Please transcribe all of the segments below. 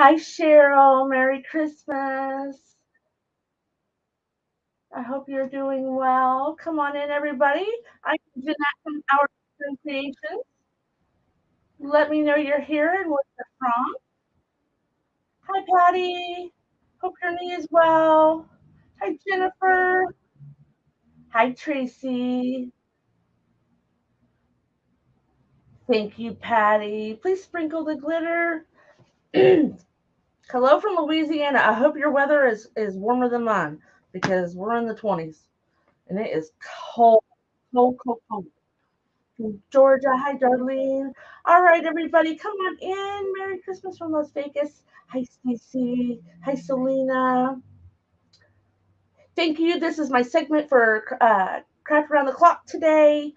Hi, Cheryl. Merry Christmas. I hope you're doing well. Come on in, everybody. I'm Jeanette from Our Creations. Let me know you're here and where you're from. Hi, Patty. Hope your knee is well. Hi, Jennifer. Hi, Tracy. Thank you, Patty. Please sprinkle the glitter. Hello from Louisiana. I hope your weather is warmer than mine because we're in the 20s and it is cold, cold, cold, cold. From Georgia. Hi, Darlene. All right, everybody, come on in. Merry Christmas from Las Vegas. Hi, Stacey. Hi, Selena. Thank you. This is my segment for Craft Around the Clock today.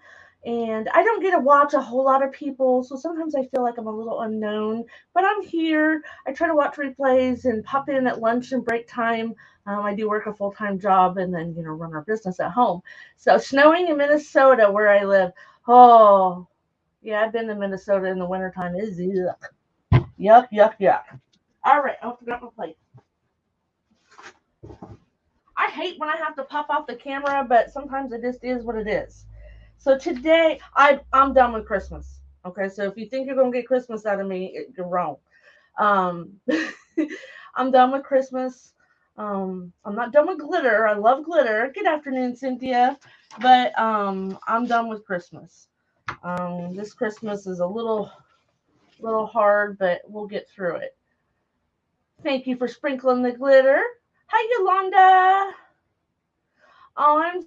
And I don't get to watch a whole lot of people, so sometimes I feel like I'm a little unknown. But I'm here. I try to watch replays and pop in at lunch and break time. I do work a full time job and then run our business at home. So snowing in Minnesota, where I live. Oh, yeah, I've been to Minnesota in the wintertime. It's yuck, yuck, yuck, yuck. All right, I forgot my plate. I hate when I have to pop off the camera, but sometimes it just is what it is. So today, I'm done with Christmas. Okay, so if you think you're gonna get Christmas out of me, you're wrong. Um, I'm done with Christmas. I'm not done with glitter. I love glitter. Good afternoon, Cynthia. But I'm done with Christmas. This Christmas is a little hard, but we'll get through it. Thank you for sprinkling the glitter. Hi, Yolanda. Oh, I'm.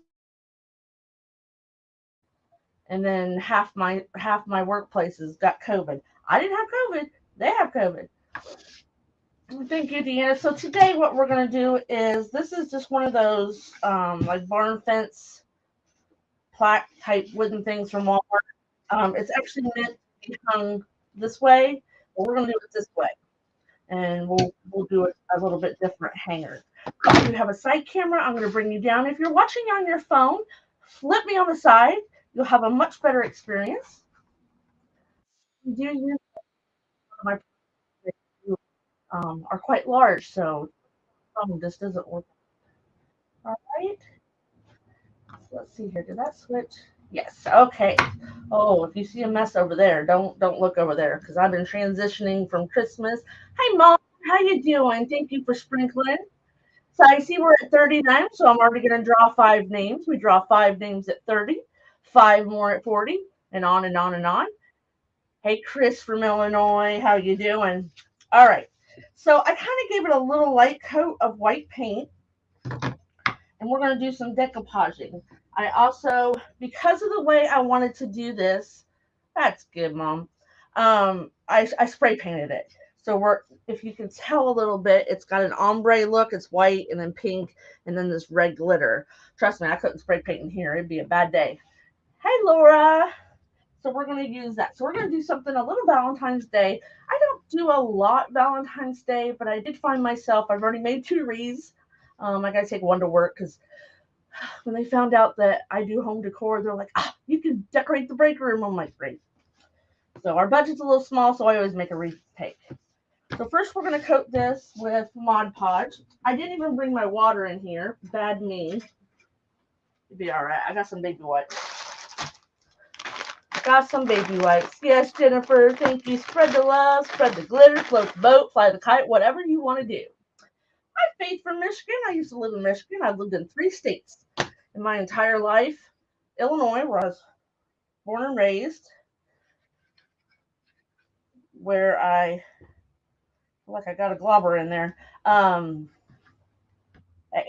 And then half my workplaces got COVID. I didn't have COVID. They have COVID. Thank you, Deanna. So today, what we're gonna do is this is just one of those like barn fence plaque type wooden things from Walmart. It's actually meant to be hung this way, but we're gonna do it this way, and we'll do it a little bit different hanger. If you have a side camera, I'm gonna bring you down. If you're watching on your phone, flip me on the side. You'll have a much better experience. You do use my are quite large, so this doesn't work. All right. So let's see here. Did that switch? Yes. Okay. Oh, if you see a mess over there, don't look over there because I've been transitioning from Christmas. Hi, Mom. How you doing? Thank you for sprinkling. So I see we're at 39, so I'm already going to draw 5 names. We draw 5 names at 30, 5 more at 40, and on and on and on. Hey, Chris from Illinois, how you doing? All right. So I kind of gave it a little light coat of white paint, and we're going to do some decoupaging. I also, because of the way I wanted to do this, that's good, Mom. I spray painted it. So if you can tell a little bit, it's got an ombre look. It's white and then pink and then this red glitter. Trust me, I couldn't spray paint in here. It'd be a bad day. Hey, Laura. So we're going to use that. So we're going to do something a little Valentine's Day. I don't do a lot Valentine's Day, but I did find myself, I've already made 2 wreaths. I got to take one to work because when they found out that I do home decor, they're like, you can decorate the break room. I'm like, great. So our budget's a little small, so I always make a wreath cake. So first we're going to coat this with Mod Podge. I didn't even bring my water in here. Bad me. It'd be all right. I got some baby wipes. Got some baby wipes. Yes, Jennifer, thank you. Spread the love, spread the glitter, float the boat, fly the kite, whatever you want to do. I'm Faith from Michigan. I used to live in Michigan. I've lived in 3 states in my entire life. Illinois, where I was born and raised, where I feel like I got a globber in there. At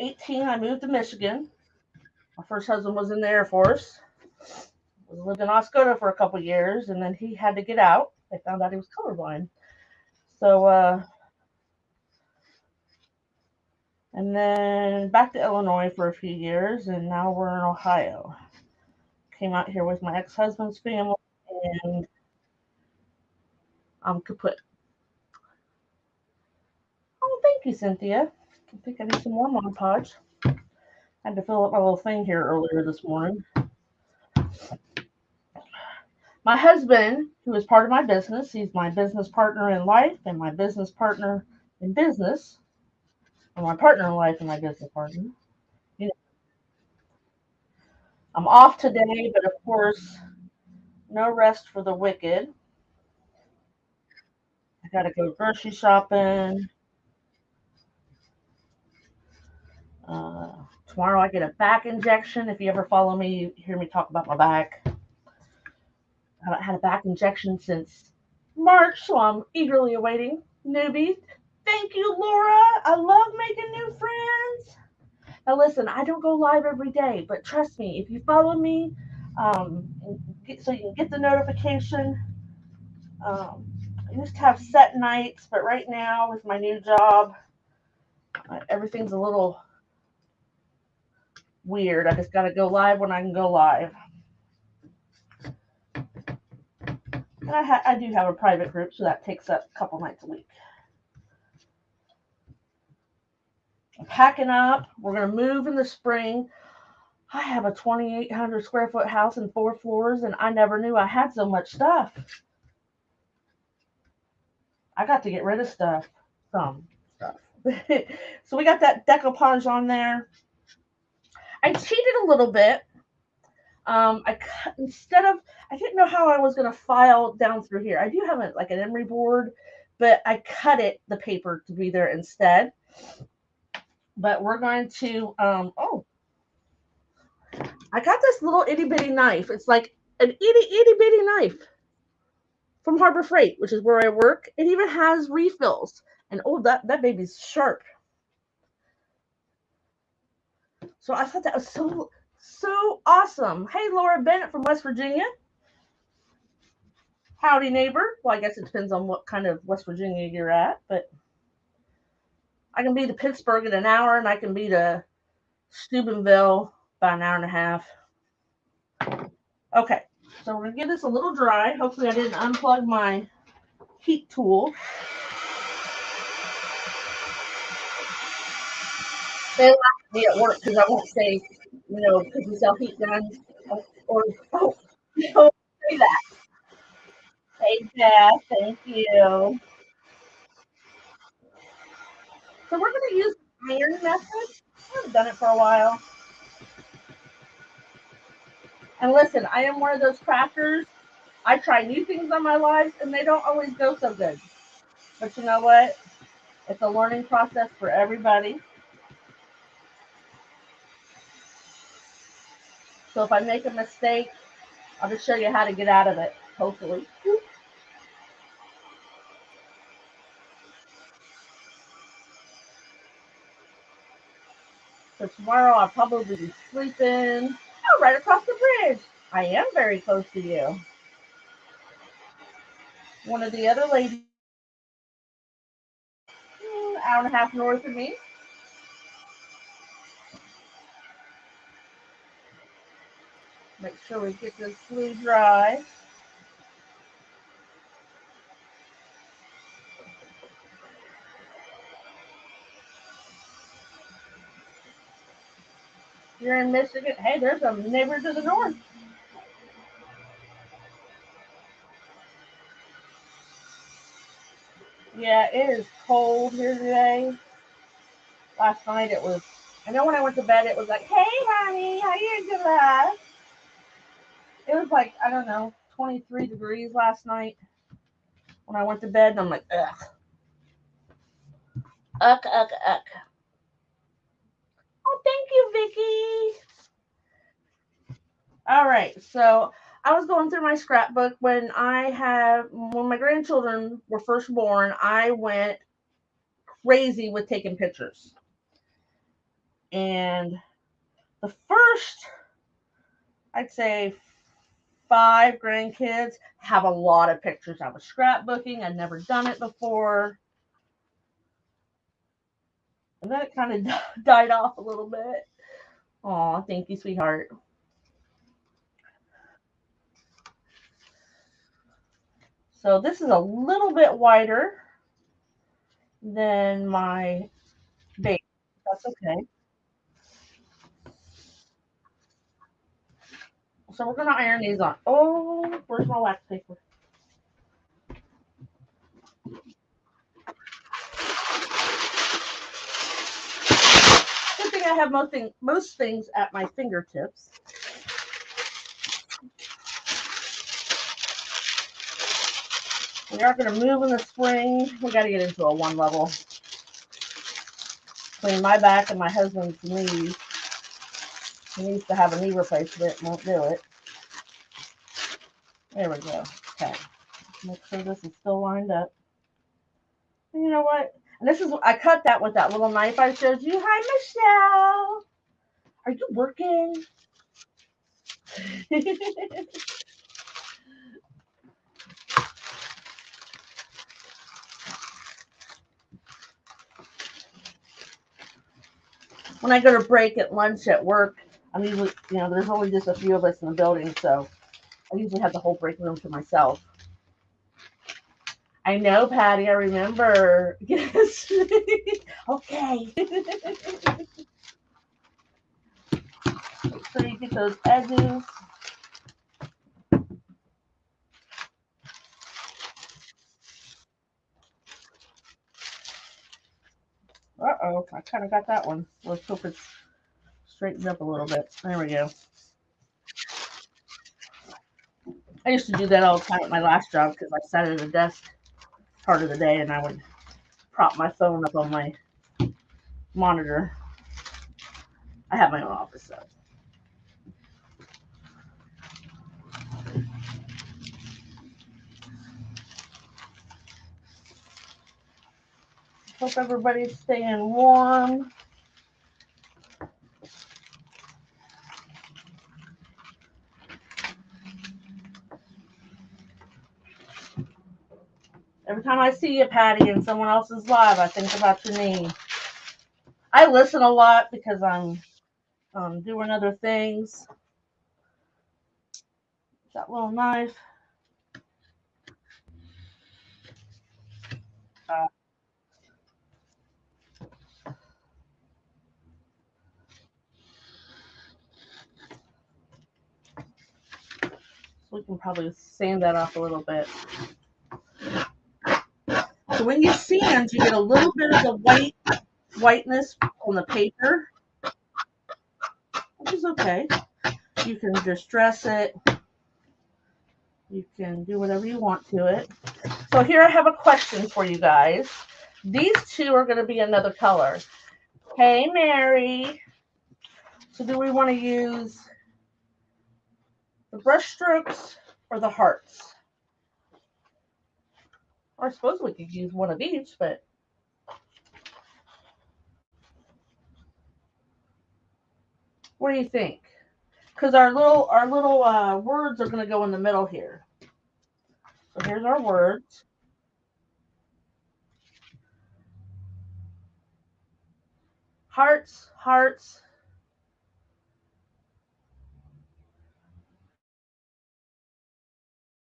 18, I moved to Michigan. My first husband was in the Air Force. I lived in Oscoda for a couple years, and then he had to get out. They found out he was colorblind. So, and then back to Illinois for a few years, and now we're in Ohio. Came out here with my ex-husband's family, and I'm kaput. Oh, thank you, Cynthia. I think I need some more Mod Podge. I had to fill up my little thing here earlier this morning. My husband, who is part of my business, he's my business partner in life and my business partner in business, or my partner in life and my business partner. You know, I'm off today, but of course, no rest for the wicked. I gotta go grocery shopping. Uh, Tomorrow I get a back injection. If you ever follow me, you hear me talk about my back. I haven't had a back injection since March, so I'm eagerly awaiting newbies. Thank you, Laura. I love making new friends. Now, listen, I don't go live every day, but trust me, if you follow me, so you can get the notification. I used to have set nights, but right now with my new job, everything's a little weird. I just got to go live when I can go live. And I do have a private group, so that takes up a couple nights a week. I'm packing up. We're going to move in the spring. I have a 2,800 square foot house and 4 floors, and I never knew I had so much stuff. I got to get rid of stuff. Some stuff. So we got that decoupage on there. I cheated a little bit. Instead of, I didn't know how I was going to file down through here. I do have like an emery board, but I cut the paper to be there instead. But we're going to, I got this little itty bitty knife. It's like an itty bitty knife from Harbor Freight, which is where I work. It even has refills. And that baby's sharp. So I thought that was so awesome. Hey, Laura Bennett from West Virginia. Howdy, neighbor. Well, I guess it depends on what kind of West Virginia you're at, but I can be to Pittsburgh in an hour, and I can be to Steubenville about an hour and a half. Okay, so we're going to give this a little dry. Hopefully I didn't unplug my heat tool. They laugh at me at work because I won't say, because we sell heat guns. Or don't say that. Hey, Jeff, thank you. So we're going to use the iron method. I haven't done it for a while. And listen, I am one of those crafters. I try new things on my lives, and they don't always go so good. But you know what? It's a learning process for everybody. So if I make a mistake, I'll just show you how to get out of it, hopefully. So tomorrow I'll probably be sleeping right across the bridge. I am very close to you. One of the other ladies, an hour and a half north of me. Make sure we get this glue dry. You're in Michigan. Hey, there's a neighbor to the north. Yeah, it is cold here today. Last night it was, I know when I went to bed it was like, hey, honey, how you doing? It was like, I don't know, 23 degrees last night when I went to bed, and I'm like, ugh. Uck. Oh, thank you, Vicky. All right, so I was going through my scrapbook when my grandchildren were first born. I went crazy with taking pictures, and the first, I'd say, 5 grandkids have a lot of pictures. I was scrapbooking. I'd never done it before, and then it kind of died off a little bit. Aw, thank you, sweetheart. So this is a little bit wider than my base. That's okay. So we're going to iron these on. Oh, where's my wax paper? I have most things at my fingertips. We are going to move in the spring. We got to get into a one level. Between my back and my husband's knees. He needs to have a knee replacement. Won't do it. There we go. Okay. Make sure this is still lined up. And you know what? And this is, I cut that with that little knife I showed you. Hi, Michelle. Are you working? When I go to break at lunch at work, I'm usually, there's only just a few of us in the building, so I usually have the whole break room to myself. I know, Patty, I remember. Yes. Okay. Make sure you get those edges. Uh-oh, I kind of got that one. Let's hope it's straightened up a little bit. There we go. I used to do that all the time at my last job because I sat at a desk part of the day and I would prop my phone up on my monitor. I have my own office, so. Hope everybody's staying warm. Every time I see you, Patty, in someone else's live, I think about your knee. I listen a lot because I'm doing other things. That little knife. We can probably sand that off a little bit. So when you sand, you get a little bit of the whiteness on the paper, which is okay. You can distress it. You can do whatever you want to it. So here I have a question for you guys. These two are going to be another color. Hey, Mary. So do we want to use the brush strokes or the hearts? Or I suppose we could use one of each, but what do you think? Because our little words are going to go in the middle here. So here's our words. Hearts, hearts.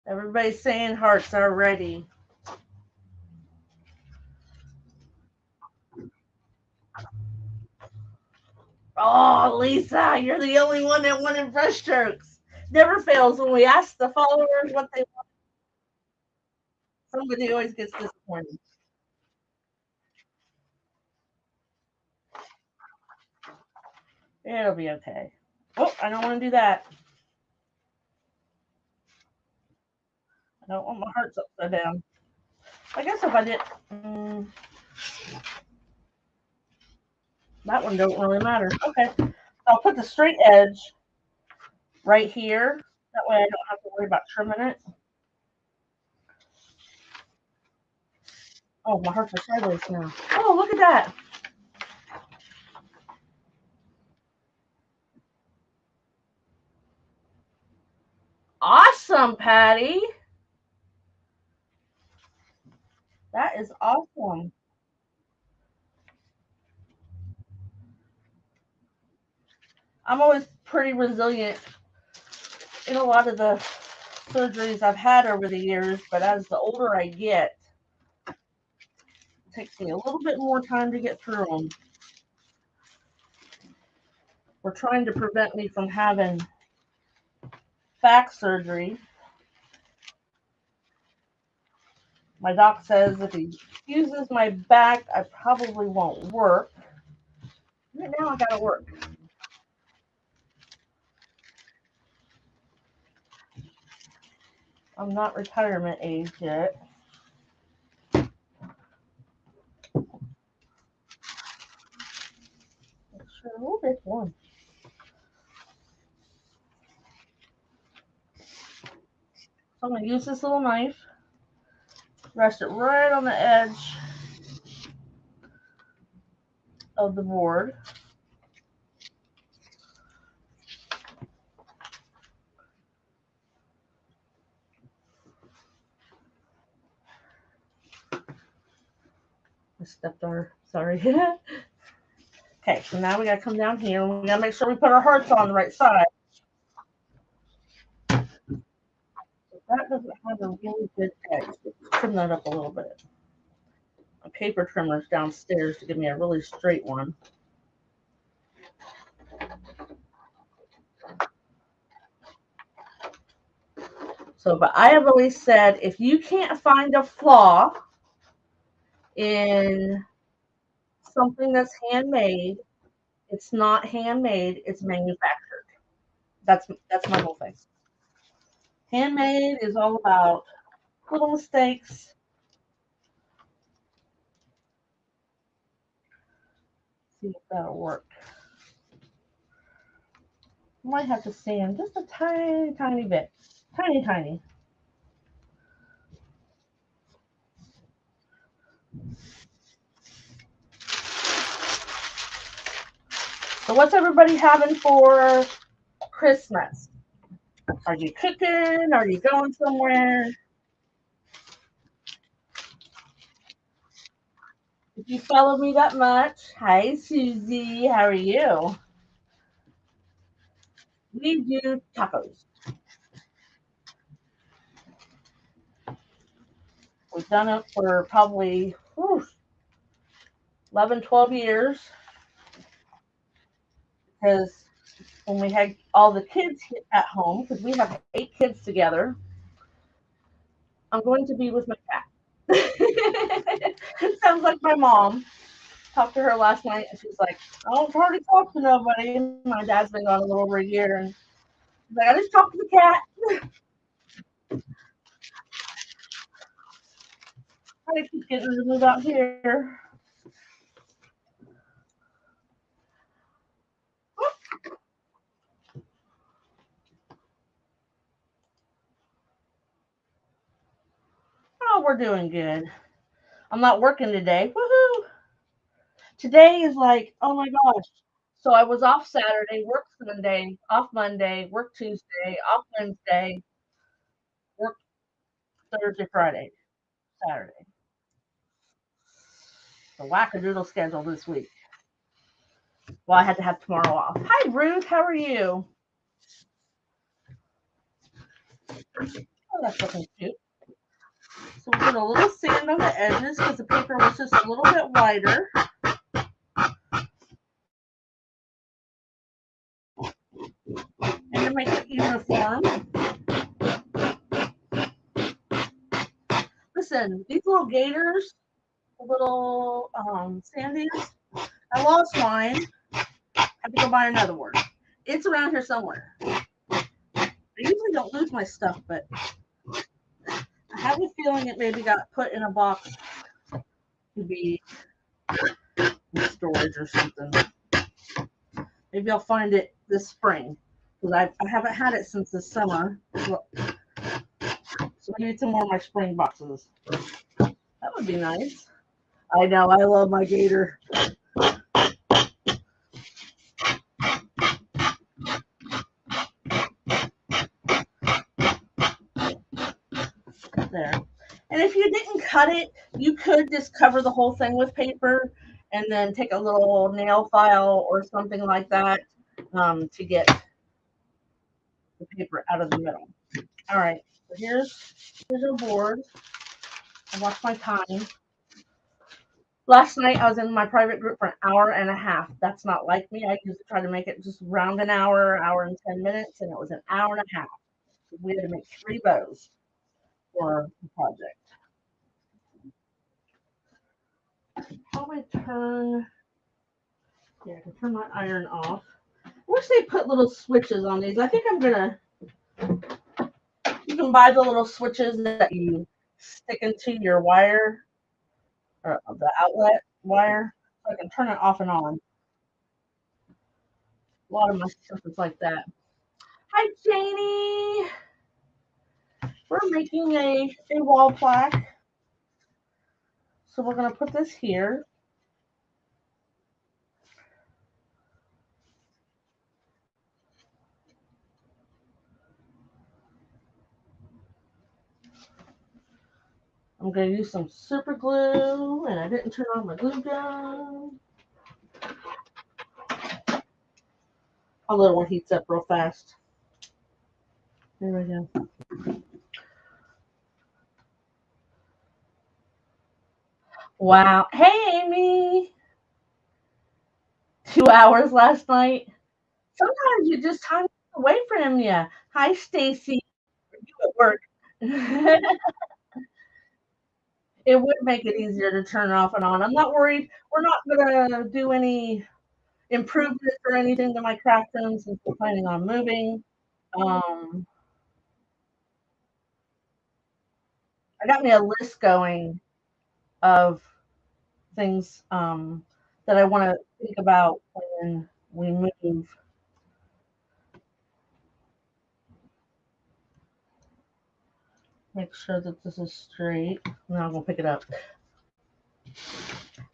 Everybody's saying hearts already. Oh, Lisa, you're the only one that wanted brush strokes. Never fails when we ask the followers what they want. Somebody always gets disappointed. It'll be okay. Oh, I don't want to do that. I don't want my hearts upside down. I guess if I did, that one don't really matter. Okay, so I'll put the straight edge right here. That way I don't have to worry about trimming it. Oh, my hearts are sideways now. Oh, look at that. Awesome, Patty. That is awesome. I'm always pretty resilient in a lot of the surgeries I've had over the years, but as the older I get, it takes me a little bit more time to get through them. We're trying to prevent me from having back surgery. My doc says if he uses my back, I probably won't work. Right now I gotta work. I'm not retirement age yet. Sure, a little bit warm. So I'm gonna use this little knife, rest it right on the edge of the board. I stepped on her. Sorry. Okay, so now we gotta come down here and we gotta make sure we put our hearts on the right side. That doesn't have a really good edge. Let's trim that up a little bit. A paper trimmer is downstairs to give me a really straight one. So, but I have always said if you can't find a flaw in something that's handmade, it's not handmade, it's manufactured. That's my whole thing. Handmade is all about little mistakes. See if that'll work. Might have to sand just a tiny, tiny bit. Tiny, tiny. So what's everybody having for Christmas? Are you cooking? Are you going somewhere? If you follow me that much, hi Susie, how are you? We do tacos. We've done it for probably 11, 12 years. Because when we had all the kids at home, because we have 8 kids together, I'm going to be with my cat. It sounds like my mom. Talked to her last night, and she's like, I don't hardly talk to nobody. My dad's been gone a little over a year, and she's like, I just talked to the cat. I keep getting her to move out here. Oh, we're doing good. I'm not working today. Woohoo! Today is like, oh my gosh. So I was off Saturday, work Sunday, off Monday, work Tuesday, off Wednesday, work Thursday, Friday, Saturday. The wackadoodle schedule this week. Well, I had to have tomorrow off. Hi, Ruth. How are you? Oh, that's looking cute. So we'll put a little sand on the edges because the paper was just a little bit wider. And to make it uniform. Listen, these little gators, the little sandies, I lost mine. I have to go buy another one. It's around here somewhere. I usually don't lose my stuff, but I have a feeling it maybe got put in a box to be in storage or something. Maybe I'll find it this spring because I haven't had it since the summer. So I need some more of my spring boxes. That would be nice. I know, I love my gator. There. And if you didn't cut it, you could just cover the whole thing with paper and then take a little nail file or something like that to get the paper out of the middle. All right, so here's our board. I watched my time. Last night I was in my private group for an hour and a half. That's not like me. I usually try to make it just around an hour, hour and 10 minutes, and it was an hour and a half. We had to make 3 bows for the project. How do I turn Yeah, I can turn my iron off. I wish they put little switches on these. I think I'm gonna. You can buy the little switches that you stick into your wire or the outlet wire, so I can turn it off and on. A lot of my stuff is like that. Hi, Janie. We're making a wall plaque. So we're going to put this here. I'm going to use some super glue, and I didn't turn on my glue gun. My little one heats up real fast. There we go. Wow. Hey, Amy. 2 hours last night. Sometimes you just time away from you. Hi, Stacy. You at work. It would make it easier to turn it off and on. I'm not worried. We're not going to do any improvements or anything to my craft room since we're planning on moving. I got me a list going of things that I want to think about when we move. Make sure that this is straight. Now I'm gonna pick it up.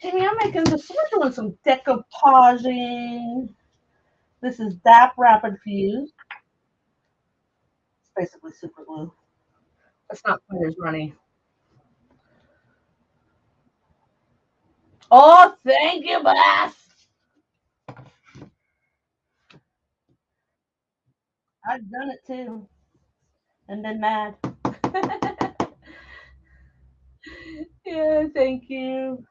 Jamie, I'm making this. We're doing some decoupaging. This is DAP Rapid Fuse. It's basically super glue. It's not quite as runny. Oh, thank you, boss. I've done it too, and been mad. Yeah, thank you.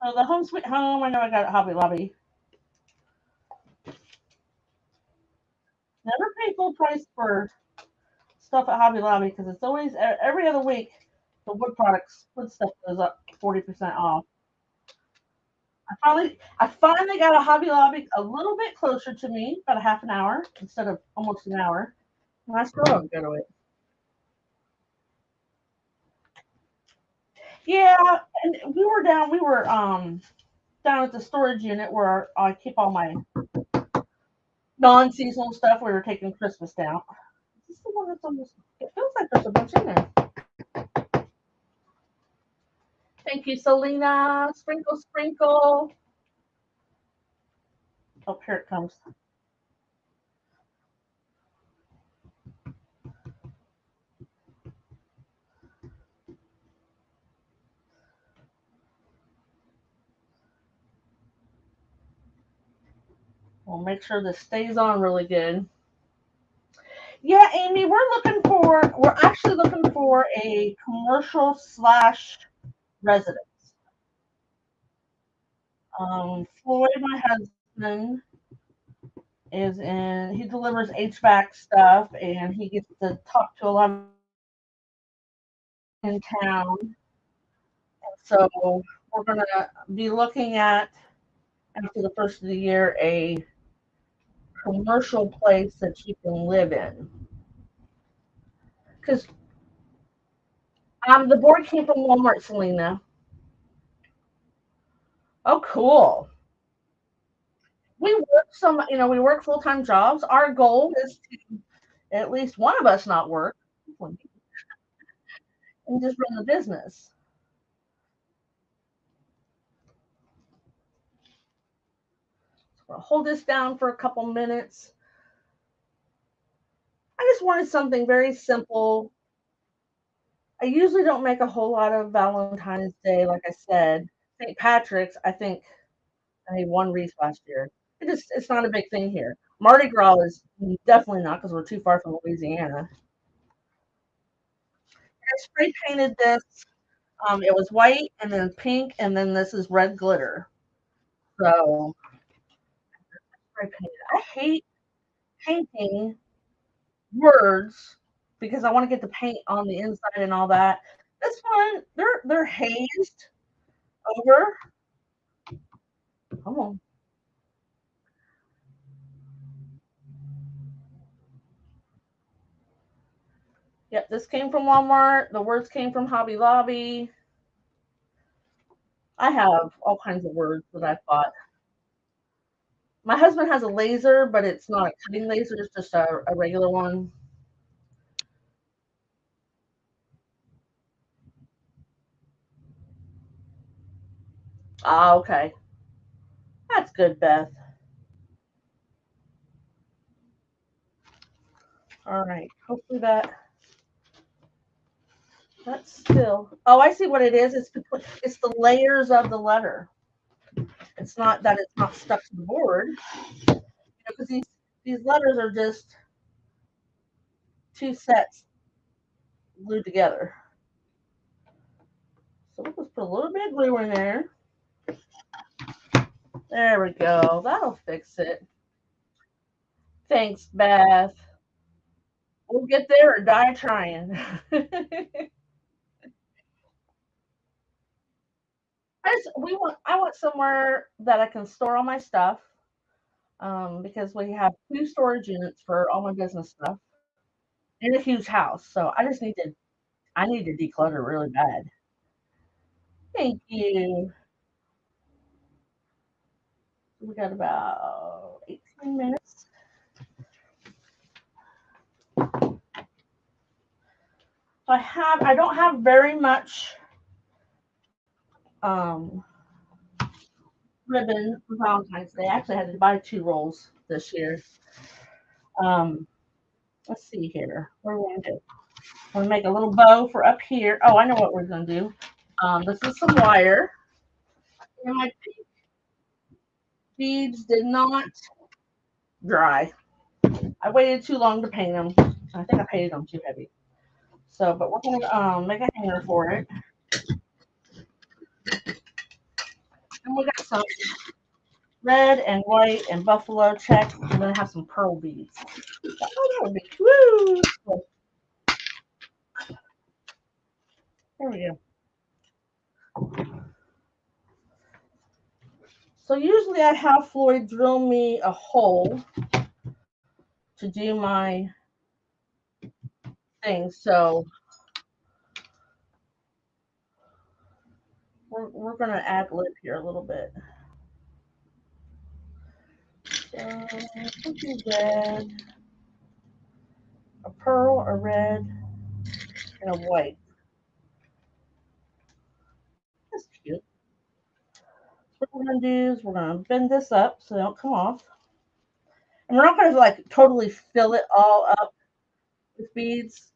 Oh, the Home Sweet Home. I know I got it at Hobby Lobby. Never pay full price for stuff at Hobby Lobby because it's always every other week. The wood stuff goes up 40% off. I finally got a Hobby Lobby a little bit closer to me, about a half an hour instead of almost an hour. And I still don't go to it. Yeah, and we were down at the storage unit where I keep all my non-seasonal stuff. We were taking Christmas down. Is this the one that's on this? It feels like there's a bunch in there. Thank you, Selena. Sprinkle, sprinkle. Oh, here it comes. We'll make sure this stays on really good. Yeah, Amy, we're actually looking for a commercial slash residence. Floyd, my husband, he delivers HVAC stuff and he gets to talk to a lot of in town. So we're going to be looking at, after the first of the year, a commercial place that you can live in. Because the board came from Walmart, Selena. Oh, cool. We work full-time jobs. Our goal is to at least one of us not work and just run the business. So I'll hold this down for a couple minutes. I just wanted something very simple. I usually don't make a whole lot of Valentine's Day, like I said. St. Patrick's, I think I made one wreath last year. It's not a big thing here. Mardi Gras is definitely not because we're too far from Louisiana. I spray painted this. It was white and then pink and then this is red glitter. So spray painted. I hate painting words because I want to get the paint on the inside and all that. This one, they're hazed, Over. Come on. Yep, this came from Walmart. The words came from Hobby Lobby. I have all kinds of words that I bought. My husband has a laser, but it's not a cutting laser. It's just a regular one. Ah, okay. That's good, Beth. All right. Hopefully that's still. Oh, I see what it is. It's the layers of the letter. It's not that it's not stuck to the board because these letters are just two sets glued together. So we'll just put a little bit of glue in there. There we go. That'll fix it. Thanks, Beth. We'll get there or die trying. I want somewhere that I can store all my stuff. Because we have two storage units for all my business stuff in a huge house. So I need to declutter really bad. Thank you. We got about 18 minutes. So I don't have very much um, ribbon for Valentine's Day. I actually had to buy 2 rolls this year. Um, let's see here. What are we going to do? We're going to make a little bow for up here. Oh, I know what we're going to do. This is some wire. And my beads did not dry. I waited too long to paint them. I think I painted them too heavy. So, but we're going to make a hanger for it. And we got some red and white and buffalo check. I'm going to have some pearl beads. Oh, that would be woo! There we go. So usually I have Floyd drill me a hole to do my thing. So we're going to ad lib here a little bit. So something red, a pearl, a red, and a white. That's cute. What we're going to do is we're going to bend this up so they don't come off. And we're not going to like totally fill it all up with beads.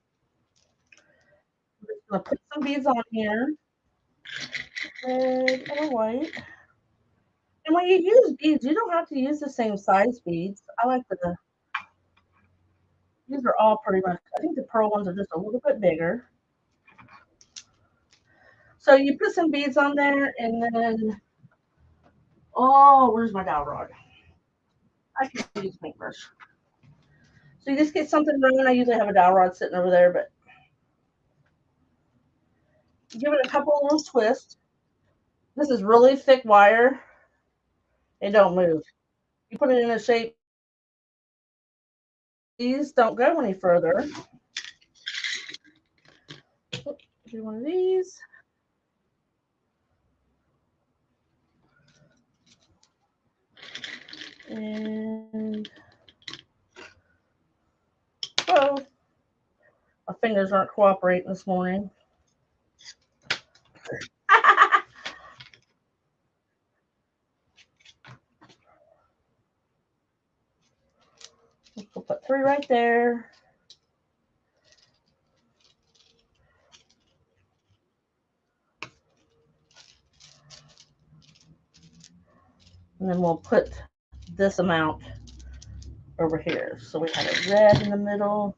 We're just going to put some beads on here. Red and white. And when you use beads, you don't have to use the same size beads. I like these are all pretty much, I think the pearl ones are just a little bit bigger. So you put some beads on there and then, oh, where's my dowel rod? I can use a paintbrush. So you just get something round. I usually have a dowel rod sitting over there, but give it a couple of little twists. This is really thick wire. It don't move. You put it in a shape. These don't go any further. Do one of these. And both. My fingers aren't cooperating this morning. We'll put 3 right there. And then we'll put this amount over here. So we have a red in the middle.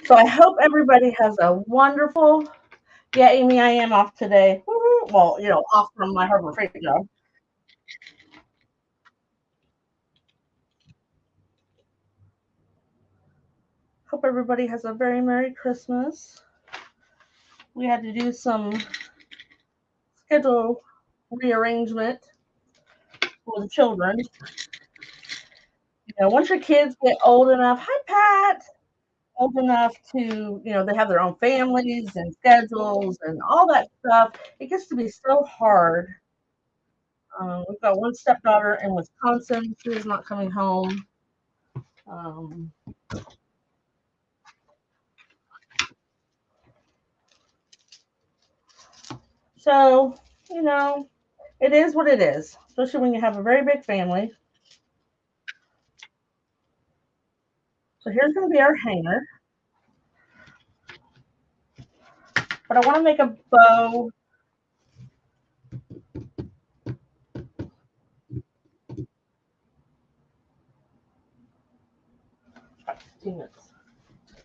So I hope everybody has a wonderful, yeah, Amy, I am off today. Woo-hoo. Well, off from my Harbor Freight job. Hope everybody has a very Merry Christmas. we had to do some schedule rearrangement for the children. Once your kids get old enough, hi Pat, old enough to, they have their own families and schedules and all that stuff, it gets to be so hard. We've got one stepdaughter in Wisconsin. She is not coming home. Um, so, it is what it is, especially when you have a very big family. So here's going to be our hanger. But I want to make a bow.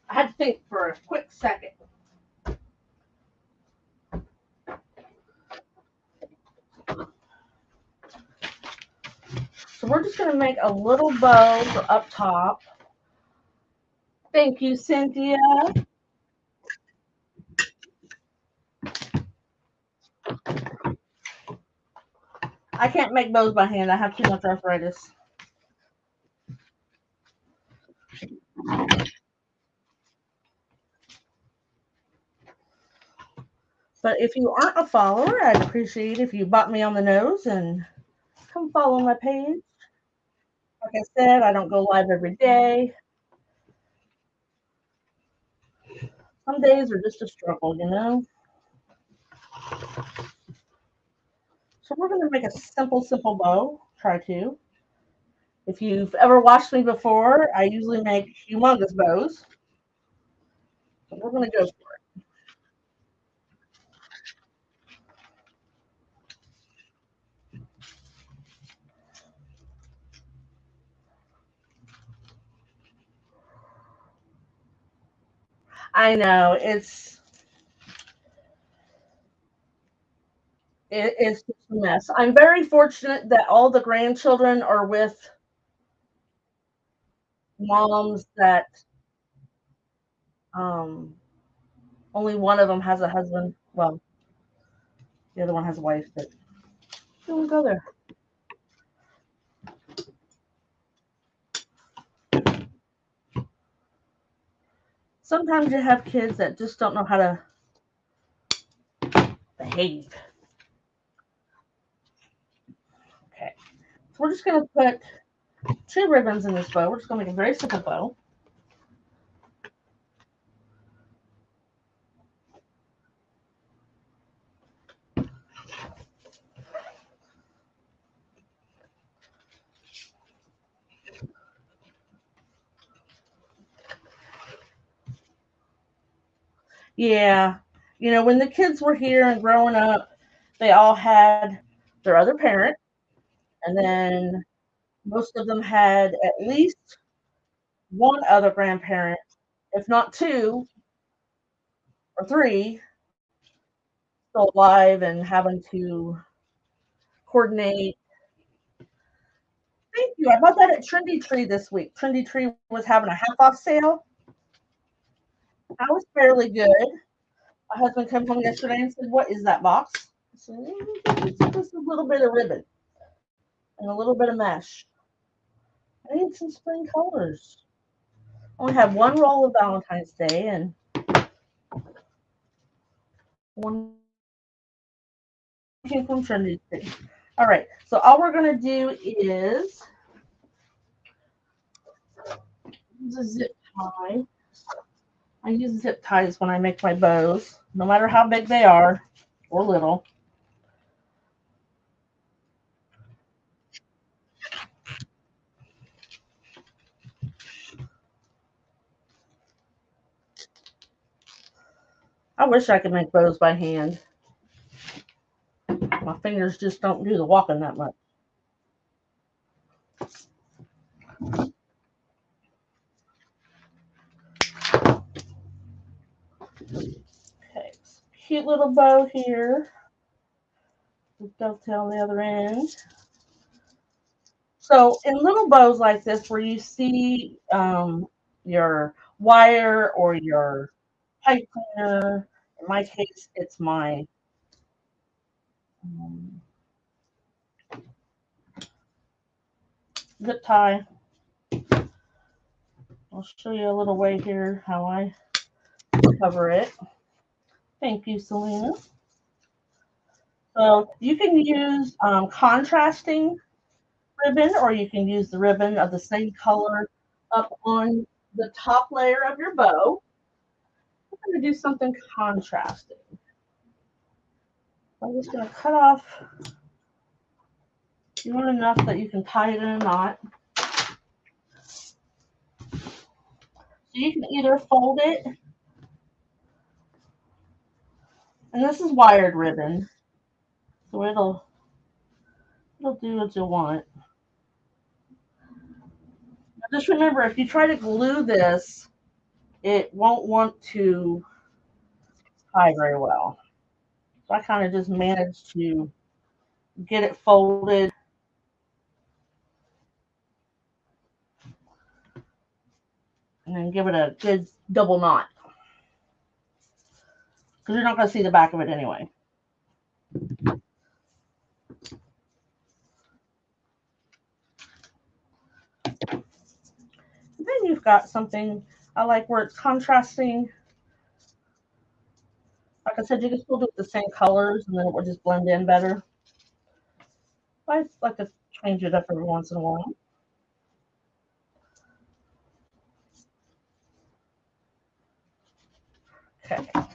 I had to think for a quick second. So we're just going to make a little bow for up top. Thank you, Cynthia. I can't make bows by hand. I have too much arthritis. But if you aren't a follower, I'd appreciate if you bought me on the nose and come follow my page. Like I said, I don't go live every day. Some days are just a struggle. So we're going to make a simple bow. Try to. If you've ever watched me before, I usually make humongous bows. So we're going to go for it. I know it's just a mess. I'm very fortunate that all the grandchildren are with moms that only one of them has a husband. Well, the other one has a wife, but don't go there. Sometimes you have kids that just don't know how to behave. Okay. So we're just going to put 2 ribbons in this bow. We're just going to make a very simple bow. Yeah. When the kids were here and growing up, they all had their other parent. And then most of them had at least one other grandparent, if not 2 or 3, still alive and having to coordinate. Thank you. I bought that at Trendy Tree this week. Trendy Tree was having a half off sale. I was fairly good. My husband came home yesterday and said, "What is that box?" I said, "It's just a little bit of ribbon and a little bit of mesh. I need some spring colors." I only had one roll of Valentine's Day and one came from Trendy Tree. All right, so all we're going to do is use a zip tie. I use zip ties when I make my bows, no matter how big they are or little. I wish I could make bows by hand. My fingers just don't do the walking that much. Okay, cute little bow here. Dovetail on the other end. So in little bows like this, where you see your wire or your pipe cleaner In my case, it's my zip tie. I'll show you a little way here how I cover it. Thank you, Selena. So you can use contrasting ribbon, or you can use the ribbon of the same color up on the top layer of your bow. I'm going to do something contrasting. I'm just going to cut off. You want enough that you can tie it in a knot. So you can either fold it, and this is wired ribbon, so it'll do what you want. Now just remember, if you try to glue this, it won't want to tie very well. So I kind of just managed to get it folded. And then give it a good double knot. Because you're not going to see the back of it anyway. Then you've got something I like where it's contrasting. Like I said, you can still do it the same colors and then it will just blend in better. I like to change it up every once in a while. Okay. Got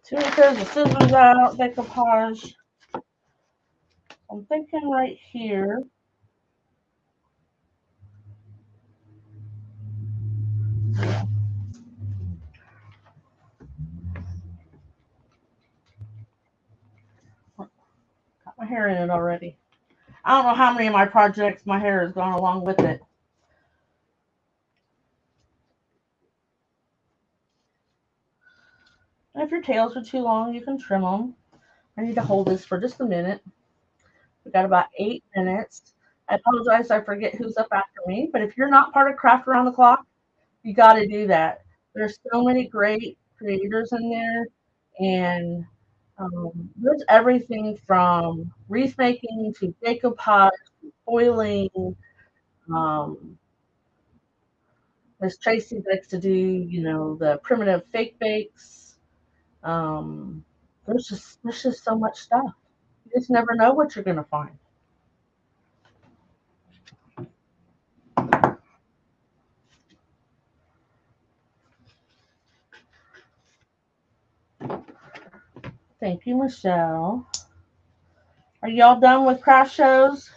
2 pairs of scissors out, decoupage. I'm thinking right here. Got my hair in it already. I don't know how many of my projects my hair has gone along with it. And if your tails are too long, you can trim them. I need to hold this for just a minute. We've got about 8 minutes. I apologize, I forget who's up after me, but if you're not part of Craft Around the Clock, you got to do that. There's so many great creators in there, and there's everything from wreath making to decoupage, foiling. Miss Tracy likes to do, the primitive fake bakes. There's just so much stuff. You just never know what you're going to find. Thank you, Michelle. Are y'all done with craft shows?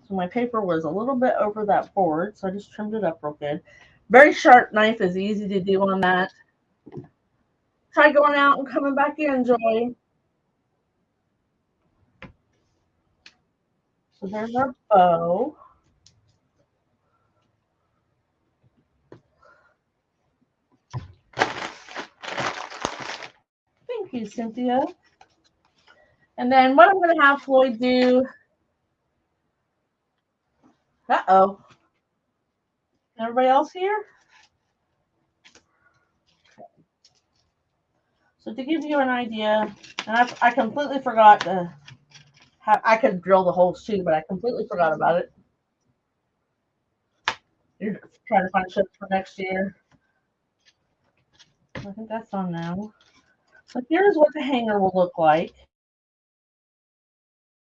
So my paper was a little bit over that board, so I just trimmed it up real good. Very sharp knife is easy to do on that. Try going out and coming back in, Joy. So there's our bow. Thank you, Cynthia. And then what I'm going to have Floyd do. Uh-oh. Everybody else here? So to give you an idea, and I completely forgot to have, I could drill the holes too, but I completely forgot about it. You're trying to find shapes for next year. I think that's on now. So here's what the hanger will look like.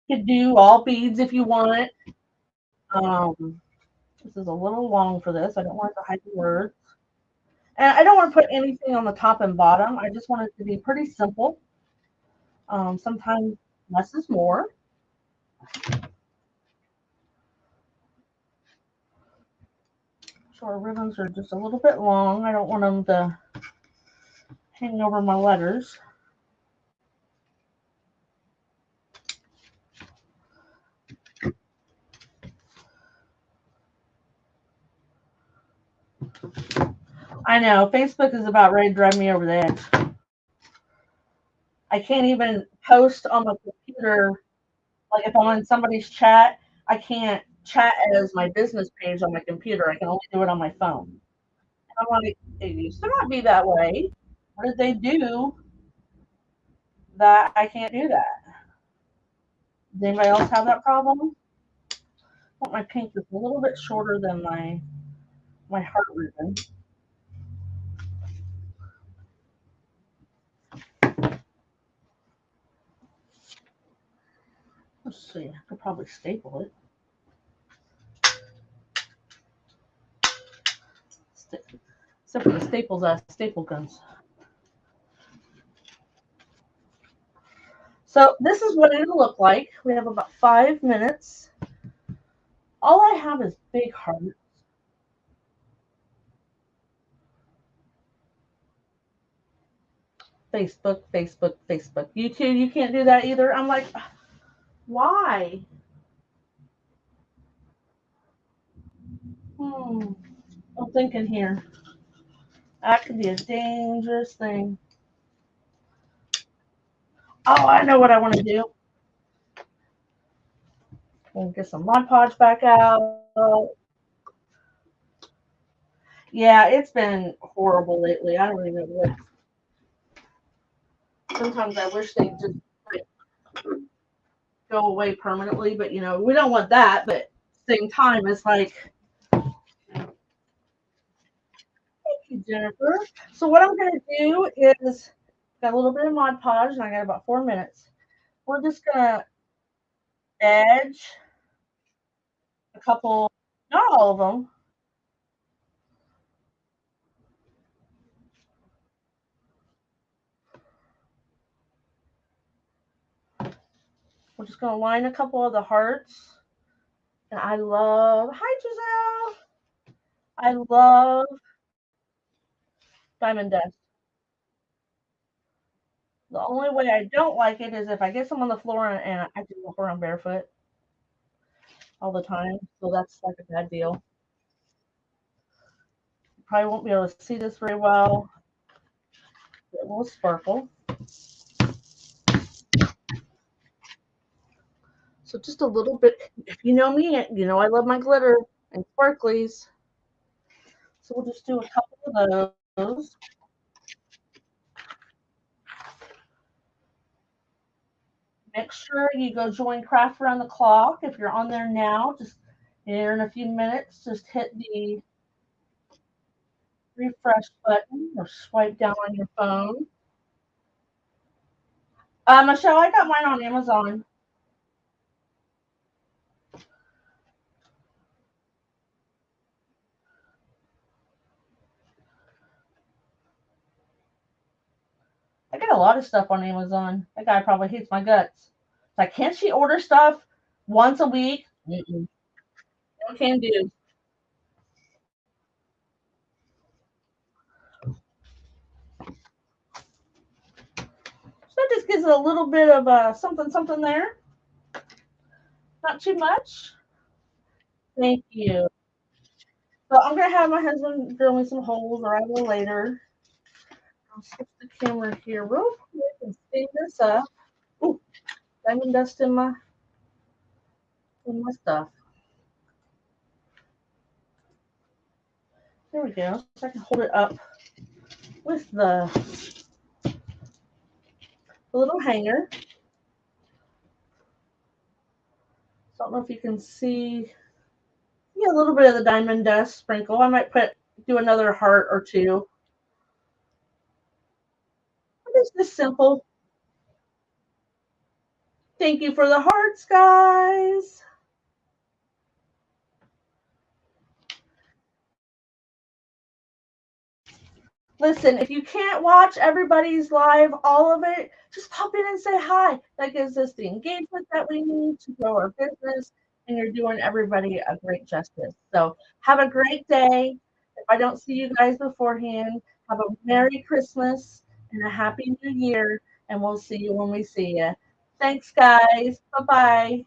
You could do all beads if you want. This is a little long for this. I don't want to hide the words. And I don't want to put anything on the top and bottom. I just want it to be pretty simple. Sometimes less is more. So our ribbons are just a little bit long. I don't want them to hang over my letters. I know, Facebook is about ready to drive me over the edge. I can't even post on the computer. Like if I'm in somebody's chat, I can't chat as my business page on my computer. I can only do it on my phone. And I'm like, it used to not be that way. What did they do that I can't do that? Does anybody else have that problem? I want my pink just a little bit shorter than my heart ribbon. Let's see. I could probably staple it. Except for the staples, staple guns. So this is what it'll look like. We have about 5 minutes. All I have is big hearts. Facebook, Facebook, Facebook. YouTube, you can't do that either. I'm like, why? I'm thinking here. That could be a dangerous thing. Oh, I know what I want to do. We'll get some Mod Podge back out. Yeah, it's been horrible lately. I don't even know what. Sometimes I wish they'd just go away permanently, but we don't want that. But at the same time, it's like, thank you, Jennifer. So what I'm going to do is, got a little bit of Mod Podge, and I got about 4 minutes. We're just going to edge a couple, not all of them. We're just going to line a couple of the hearts. And I love, hi Giselle. I love Diamond Dust. The only way I don't like it is if I get some on the floor and I can walk around barefoot all the time. So that's like a bad deal. You probably won't be able to see this very well. It will sparkle. So just a little bit. If you know me, you know I love my glitter and sparklies. So we'll just do a couple of those. Make sure you go join Craft Around the Clock. If you're on there now, just in a few minutes, just hit the refresh button or swipe down on your phone. Michelle, I got mine on Amazon. I get a lot of stuff on Amazon. That guy probably hates my guts. It's like, can't she order stuff once a week? No can do. So that just gives it a little bit of something there. Not too much. Thank you. So I'm gonna have my husband drill me some holes, or I will later. I'll switch the camera here real quick and speed this up. Ooh, diamond dust in my stuff. There we go. So I can hold it up with the little hanger. So I don't know if you can see. Yeah, a little bit of the diamond dust sprinkle. I might do another heart or two. It's just simple. Thank you for the hearts, guys. Listen, if you can't watch everybody's live, all of it, just pop in and say hi. That gives us the engagement that we need to grow our business, and you're doing everybody a great justice. So have a great day. If I don't see you guys beforehand, have a Merry Christmas and a Happy New Year, and we'll see you when we see you. Thanks, guys. Bye-bye.